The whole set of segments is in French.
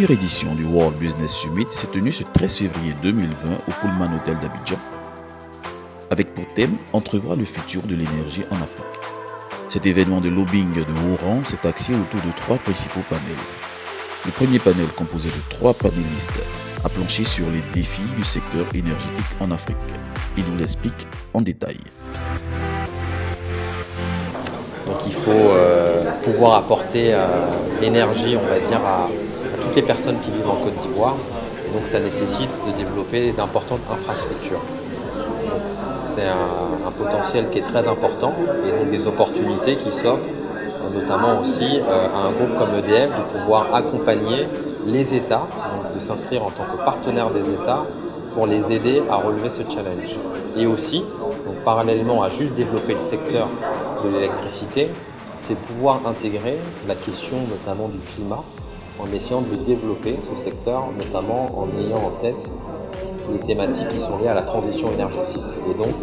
première édition du World Business Summit s'est tenue ce 13 février 2020 au Pullman Hotel d'Abidjan, avec pour thème Entrevoir le futur de l'énergie en Afrique. Cet événement de lobbying de haut rang s'est axé autour de 3 principaux panels. Le premier panel, composé de 3 panélistes, a planché sur les défis du secteur énergétique en Afrique. Il nous l'explique en détail. Donc il faut pouvoir apporter l'énergie, on va dire, à toutes les personnes qui vivent en Côte d'Ivoire. Donc ça nécessite de développer d'importantes infrastructures. Donc c'est un potentiel qui est très important et donc des opportunités qui s'offrent, notamment aussi à un groupe comme EDF de pouvoir accompagner les États, donc de s'inscrire en tant que partenaire des États pour les aider à relever ce challenge. Et aussi, donc parallèlement à juste développer le secteur de l'électricité, c'est pouvoir intégrer la question notamment du climat en essayant de développer ce secteur, notamment en ayant en tête les thématiques qui sont liées à la transition énergétique. Et donc,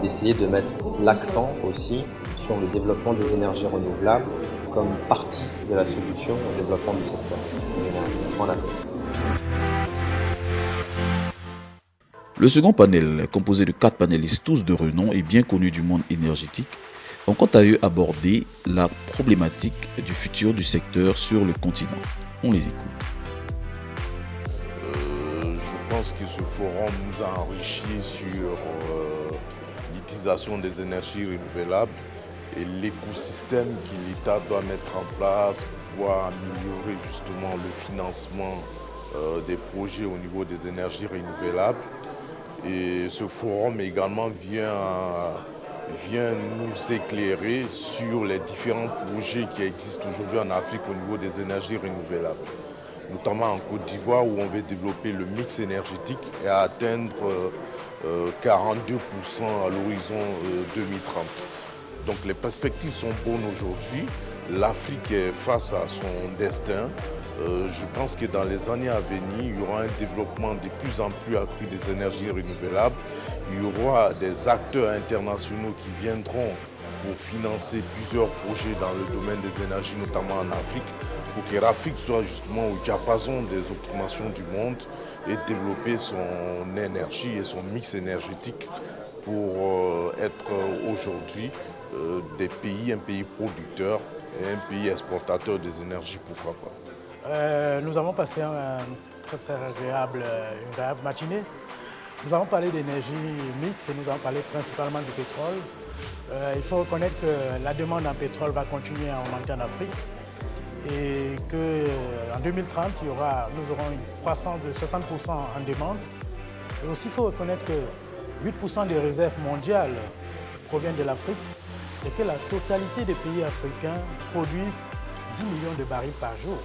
d'essayer de mettre l'accent aussi sur le développement des énergies renouvelables comme partie de la solution au développement du secteur de l'énergie en Afrique. Le second panel, composé de 4 panélistes tous de renom et bien connus du monde énergétique, ont quant à eux abordé la problématique du futur du secteur sur le continent. On les écoute. Je pense que ce forum nous a enrichis sur l'utilisation des énergies renouvelables et l'écosystème que l'État doit mettre en place pour pouvoir améliorer justement le financement des projets au niveau des énergies renouvelables. Et ce forum également vient nous éclairer sur les différents projets qui existent aujourd'hui en Afrique au niveau des énergies renouvelables, notamment en Côte d'Ivoire où on veut développer le mix énergétique et atteindre 42% à l'horizon 2030. Donc les perspectives sont bonnes aujourd'hui. L'Afrique est face à son destin. Je pense que dans les années à venir, il y aura un développement de plus en plus accru des énergies renouvelables. Il y aura des acteurs internationaux qui viendront pour financer plusieurs projets dans le domaine des énergies, notamment en Afrique, pour que l'Afrique soit justement au diapason des optimations du monde et développer son énergie et son mix énergétique pour être aujourd'hui un pays producteur et un pays exportateur des énergies, pourquoi pas. Nous avons passé une agréable matinée. Nous avons parlé d'énergie mixte et nous avons parlé principalement du pétrole. Il faut reconnaître que la demande en pétrole va continuer à augmenter en Afrique et qu'en 2030, nous aurons une croissance de 60% en demande. Et aussi, il faut reconnaître que 8% des réserves mondiales proviennent de l'Afrique et que la totalité des pays africains produisent 10 millions de barils par jour.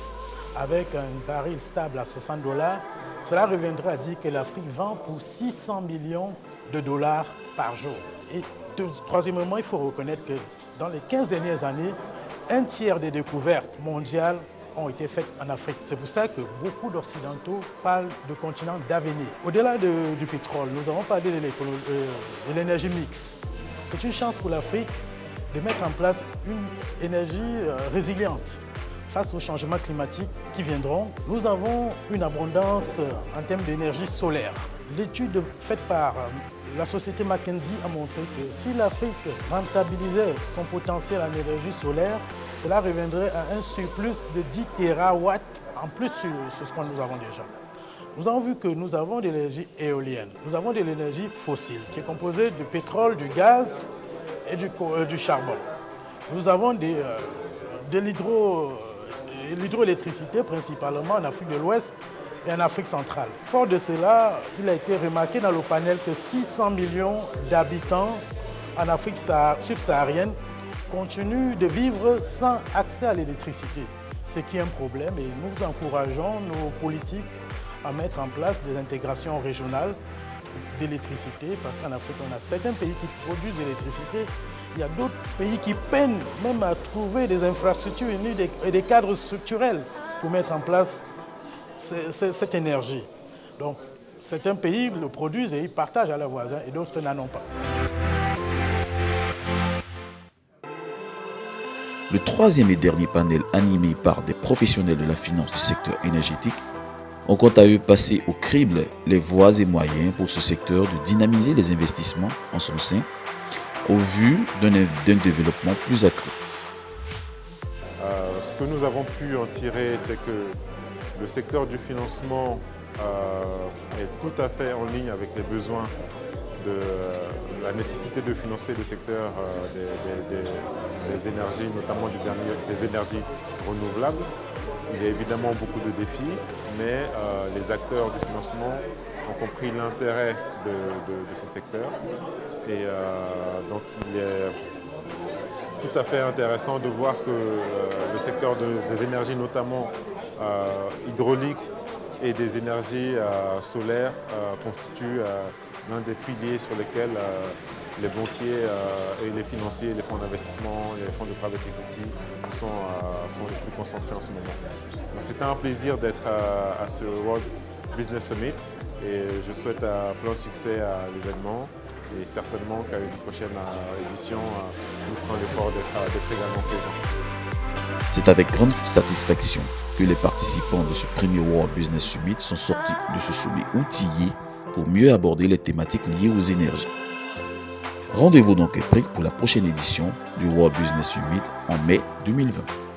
Avec un baril stable à $60, cela reviendrait à dire que l'Afrique vend pour 600 millions de dollars par jour. Et troisièmement, il faut reconnaître que dans les 15 dernières années, un tiers des découvertes mondiales ont été faites en Afrique. C'est pour ça que beaucoup d'Occidentaux parlent de continent d'avenir. Au-delà du pétrole, nous avons parlé de l'énergie mixte. C'est une chance pour l'Afrique de mettre en place une énergie résiliente face aux changements climatiques qui viendront. Nous avons une abondance en termes d'énergie solaire. L'étude faite par la société McKinsey a montré que si l'Afrique rentabilisait son potentiel en énergie solaire, cela reviendrait à un surplus de 10 TWh en plus sur ce que nous avons déjà. Nous avons vu que nous avons de l'énergie éolienne, nous avons de l'énergie fossile qui est composée de pétrole, du gaz et du charbon. Nous avons de l'hydroélectricité principalement en Afrique de l'Ouest et en Afrique centrale. Fort de cela, il a été remarqué dans le panel que 600 millions d'habitants en Afrique subsaharienne continuent de vivre sans accès à l'électricité, ce qui est un problème et nous encourageons nos politiques à mettre en place des intégrations régionales d'électricité parce qu'en Afrique, on a certains pays qui produisent de l'électricité. Il y a d'autres pays qui peinent même à trouver des infrastructures et des cadres structurels pour mettre en place cette énergie. Donc, certains pays le produisent et ils partagent à leurs voisins et d'autres n'en ont pas. Le troisième et dernier panel animé par des professionnels de la finance du secteur énergétique On compte à eux passer au crible les voies et moyens pour ce secteur de dynamiser les investissements en son sein au vu d'un développement plus accru. Ce que nous avons pu en tirer, c'est que le secteur du financement est tout à fait en ligne avec les besoins de la nécessité de financer le secteur des énergies, notamment des énergies renouvelables. Il y a évidemment beaucoup de défis, mais les acteurs du financement ont compris l'intérêt de ce secteur. Et donc il est tout à fait intéressant de voir que le secteur des énergies, notamment hydrauliques et des énergies solaires, constitue l'un des piliers sur lesquels les banquiers et les financiers, les fonds d'investissement, les fonds de private equity sont les plus concentrés en ce moment. C'était un plaisir d'être à ce World Business Summit et je souhaite plein succès à l'événement et certainement qu'à une prochaine édition, nous ferons l'effort d'être également présents. C'est avec grande satisfaction que les participants de ce premier World Business Summit sont sortis de ce sommet outillés pour mieux aborder les thématiques liées aux énergies. Rendez-vous donc prêt pour la prochaine édition du World Business Summit en mai 2020.